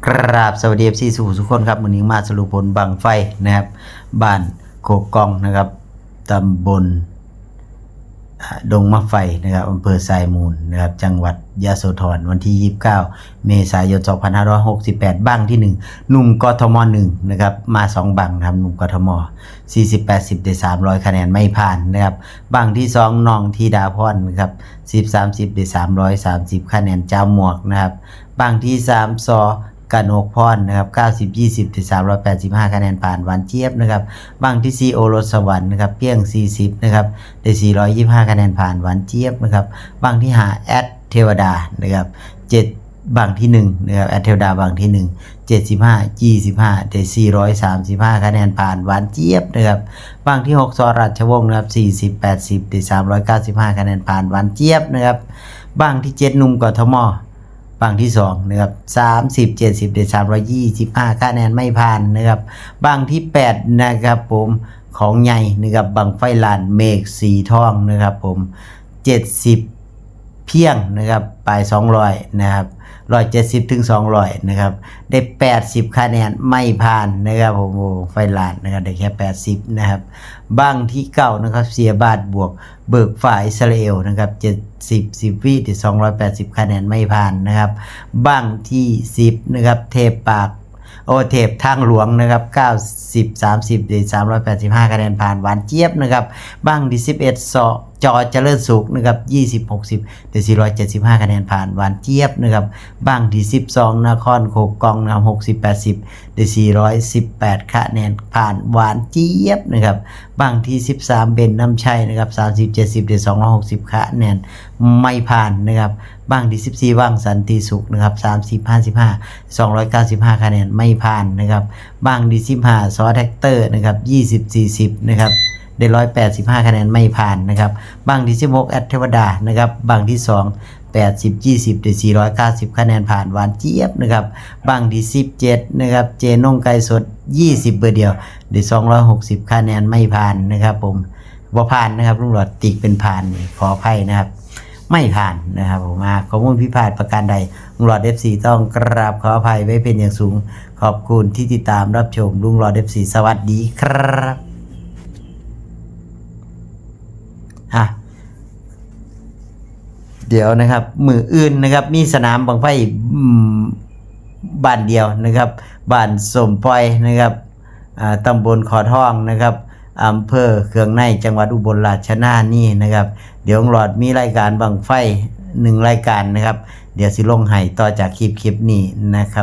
กราบสวัสดีFCทุกคนครับวันนี้มาสรุปผลบังไฟนะครับบ้านโคกองนะครับตำบลดงมะไฟนะครับอำเภอทรายมูลนะครับจังหวัดยะโสธรวันที่29เมษายน2568บังที่1หนุ่มกทม1นะครับมา2บังครับหนุ่มกทม40-80ได้300คะแนนไม่ผ่านนะครับบังที่2น้องธีดาพรนะครับ10-30ได้330คะแนนเจ้าหมวกนะครับบังที่3ซอกนกพรนะครับ90-20ได้385คะแนนผ่านหวานเจี๊ยบนะครับบังที่4โอรสสวรรค์นะครับเปี้ยง40นะครับได้425คะแนนผ่านหวานเจี๊ยบนะครับบังที่5แอดเทวดานะครับ7บังที่1นะครับแอดเทวดาบังที่1 75-25ได้435คะแนนผ่านหวานเจี๊ยบนะครับบังที่6สราชวงศ์นะครับ40-80ได้395คะแนนผ่านหวานเจี๊ยบนะครับบังที่7หนุ่มกทมบังที่2นะครับ30-70ได้325คะแนนไม่ผ่านนะครับบังที่8นะครับผมของใหญ่นะครับบังไฟลานเมฆสีทองนะครับผม70เพียงนะครับปลาย200นะครับ170ถึง200นะครับได้80คะแนนไม่ผ่านนะครับผมไฟลานนะครับได้แค่80นะครับบังที่9นะครับเสียบาทบวกเบิกฝ่ายอิสราเอลนะครับ10วิได้280คะแนนไม่ผ่านนะครับบังที่10นะครับเทพปากเทพทางหลวงนะครับ90-30ได้385คะแนนผ่านหวานเจี๊ยบนะครับบังที่11จอเจริญสุขนะครับ20-60ได้475คะแนนผ่านหวานเจี๊ยบนะครับบังที่12นครโคกองนะครับ60-80ได้418คะแนนผ่านหวานเจี๊ยบนะครับบังที่13เบนน้ำชัยนะครับ30-70ได้260คะแนนไม่ผ่านนะครับบังที่14ว่างสันติสุขนะครับ30-55 295คะแนนไม่ผ่านนะครับบังที่15ซอแท็กเตอร์นะครับ20-40นะครับได้185คะแนนไม่ผ่านนะครับบังที่16แอดเทวดานะครับบังที่2 80-20ได้490คะแนนผ่านหวานเจี๊ยบนะครับบังที่17นะครับเจนงไก่สด20เบอร์เดียวได้260คะแนนไม่ผ่านนะครับผมบ่ผ่านนะครับลุงหลอดติ๊กเป็นผ่านขออภัยนะครับไม่ผ่านนะครับผมข้อมูลผิดพลาดประการใดลุงหลอด FC ต้องกราบขออภัยไว้เป็นอย่างสูงขอบคุณที่ติดตามรับชมลุงหลอด FC สวัสดีครับเดี๋ยวนะครับมืออื่นนะครับมีสนามบังไฟบ้านเดียวนะครับบ้านสมปอยนะครับตำบลขอทองนะครับอำเภอเคืองในจังหวัดอุบลราชธานีนะครับเดี๋ยวหลอดมีรายการบังไฟ1รายการนะครับเดี๋ยวสิลงให้ต่อจากคลิปนี้นะครับ